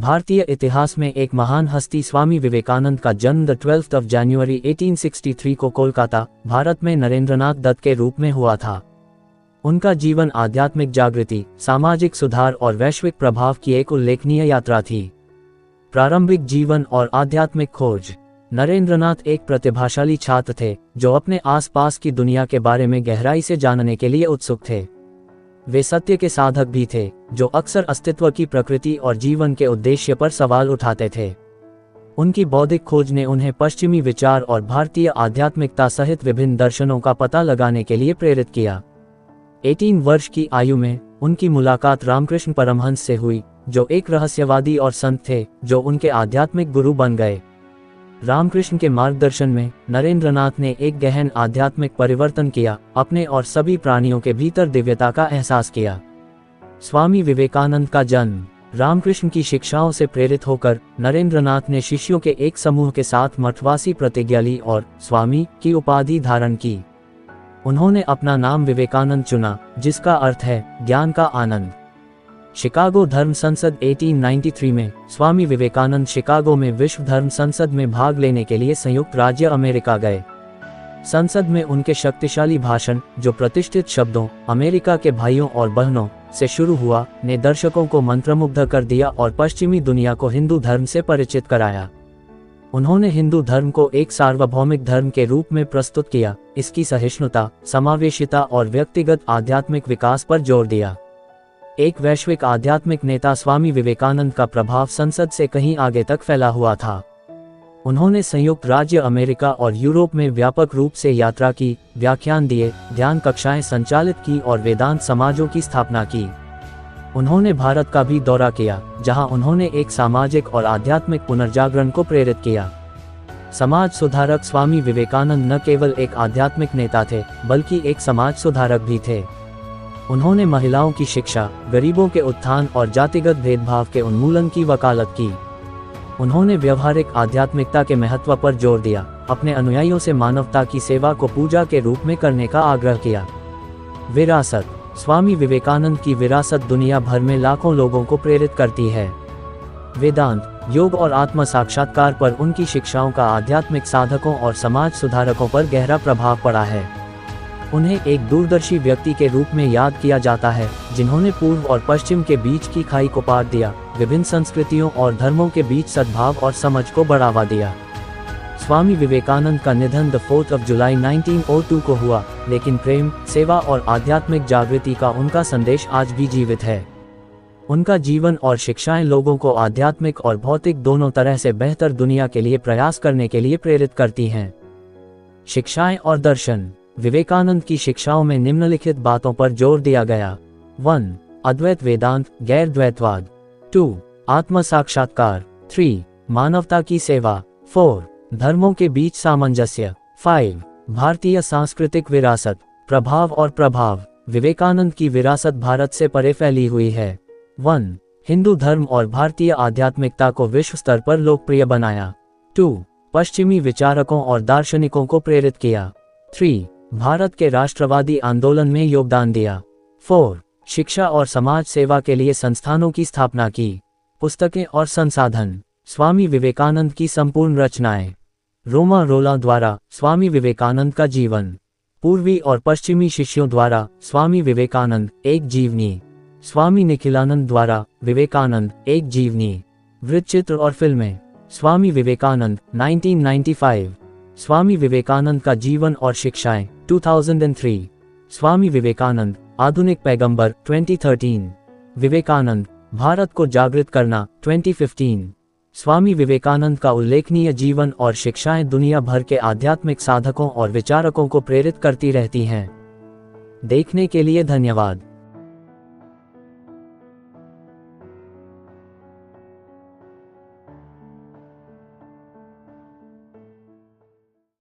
भारतीय इतिहास में एक महान हस्ती स्वामी विवेकानंद का जन्म 12 जनवरी 1863 को कोलकाता, भारत में नरेंद्रनाथ दत्त के रूप में हुआ था। उनका जीवन आध्यात्मिक जागृति, सामाजिक सुधार और वैश्विक प्रभाव की एक उल्लेखनीय यात्रा थी। प्रारंभिक जीवन और आध्यात्मिक खोज। नरेंद्रनाथ एक प्रतिभाशाली छात्र थे जो अपने आसपास की दुनिया के बारे में गहराई से जानने के लिए उत्सुक थे। वे सत्य के साधक भी थे जो अक्सर अस्तित्व की प्रकृति और जीवन के उद्देश्य पर सवाल उठाते थे। उनकी बौद्धिक खोज ने उन्हें पश्चिमी विचार और भारतीय आध्यात्मिकता सहित विभिन्न दर्शनों का पता लगाने के लिए प्रेरित किया। 18 वर्ष की आयु में उनकी मुलाकात रामकृष्ण परमहंस से हुई, जो एक रहस्यवादी और संत थे जो उनके आध्यात्मिक गुरु बन गए। रामकृष्ण के मार्गदर्शन में नरेंद्रनाथ ने एक गहन आध्यात्मिक परिवर्तन किया, अपने और सभी प्राणियों के भीतर दिव्यता का एहसास किया। स्वामी विवेकानंद का जन्म। रामकृष्ण की शिक्षाओं से प्रेरित होकर नरेंद्रनाथ ने शिष्यों के एक समूह के साथ मठवासी प्रतिज्ञा ली और स्वामी की उपाधि धारण की। उन्होंने अपना नाम विवेकानंद चुना, जिसका अर्थ है ज्ञान का आनंद। शिकागो धर्म संसद 1893 में स्वामी विवेकानंद शिकागो में विश्व धर्म संसद में भाग लेने के लिए संयुक्त राज्य अमेरिका गए। संसद में उनके शक्तिशाली भाषण, जो प्रतिष्ठित शब्दों अमेरिका के भाइयों और बहनों से शुरू हुआ, ने दर्शकों को मंत्रमुग्ध कर दिया और पश्चिमी दुनिया को हिंदू धर्म से परिचित कराया। उन्होंने हिंदू धर्म को एक सार्वभौमिक धर्म के रूप में प्रस्तुत किया, इसकी सहिष्णुता, समावेशिता और व्यक्तिगत आध्यात्मिक विकास पर जोर दिया। एक वैश्विक आध्यात्मिक नेता, स्वामी विवेकानंद का प्रभाव संसद से कहीं आगे तक फैला हुआ था। उन्होंने संयुक्त राज्य अमेरिका और यूरोप में व्यापक रूप से यात्रा की, व्याख्यान दिए, ध्यान कक्षाएं संचालित की और वेदांत समाजों की स्थापना की। उन्होंने भारत का भी दौरा किया, जहां उन्होंने एक सामाजिक और आध्यात्मिक पुनर्जागरण को प्रेरित किया। समाज सुधारक। स्वामी विवेकानंद न केवल एक आध्यात्मिक नेता थे, बल्कि एक समाज सुधारक भी थे। उन्होंने महिलाओं की शिक्षा, गरीबों के उत्थान और जातिगत भेदभाव के उन्मूलन की वकालत की। उन्होंने व्यवहारिक आध्यात्मिकता के महत्व पर जोर दिया, अपने अनुयायियों से मानवता की सेवा को पूजा के रूप में करने का आग्रह किया। विरासत। स्वामी विवेकानंद की विरासत दुनिया भर में लाखों लोगों को प्रेरित करती है। वेदांत, योग और आत्म साक्षात्कार पर उनकी शिक्षाओं का आध्यात्मिक साधकों और समाज सुधारकों पर गहरा प्रभाव पड़ा है। उन्हें एक दूरदर्शी व्यक्ति के रूप में याद किया जाता है, जिन्होंने पूर्व और पश्चिम के बीच की खाई को पाट दिया, विभिन्न संस्कृतियों और धर्मों के बीच सद्भाव और समझ को बढ़ावा दिया। स्वामी विवेकानंद का निधन 4 जुलाई 1902 को हुआ, लेकिन प्रेम, सेवा और आध्यात्मिक जागृति का उनका संदेश आज भी जीवित है। उनका जीवन और शिक्षाएं लोगों को आध्यात्मिक और भौतिक दोनों तरह से बेहतर दुनिया के लिए प्रयास करने के लिए प्रेरित करती हैं। शिक्षाएं और दर्शन। विवेकानंद की शिक्षाओं में निम्नलिखित बातों पर जोर दिया गया। 1. अद्वैत वेदांत, गैर द्वैतवाद। 2. आत्म साक्षात्कार। 3. मानवता की सेवा। 4. धर्मों के बीच सामंजस्य। 5. भारतीय सांस्कृतिक विरासत, प्रभाव और प्रभाव। विवेकानंद की विरासत भारत से परे फैली हुई है। 1. हिंदू धर्म और भारतीय आध्यात्मिकता को विश्व स्तर पर लोकप्रिय बनाया। 2. पश्चिमी विचारकों और दार्शनिकों को प्रेरित किया। 3. भारत के राष्ट्रवादी आंदोलन में योगदान दिया। 4. शिक्षा और समाज सेवा के लिए संस्थानों की स्थापना की। पुस्तकें और संसाधन। स्वामी विवेकानंद की संपूर्ण रचनाएं। रोमा रोला द्वारा स्वामी विवेकानंद का जीवन। पूर्वी और पश्चिमी शिष्यों द्वारा स्वामी विवेकानंद, एक जीवनी। स्वामी निखिलानंद द्वारा विवेकानंद, एक जीवनी। वृत्तचित्र और फिल्में। स्वामी विवेकानंद 1995। स्वामी विवेकानंद का जीवन और शिक्षाएं 2003। स्वामी विवेकानंद, आधुनिक पैगंबर 2013। विवेकानंद, भारत को जागृत करना 2015। स्वामी विवेकानंद का उल्लेखनीय जीवन और शिक्षाएं दुनिया भर के आध्यात्मिक साधकों और विचारकों को प्रेरित करती रहती हैं। देखने के लिए धन्यवाद।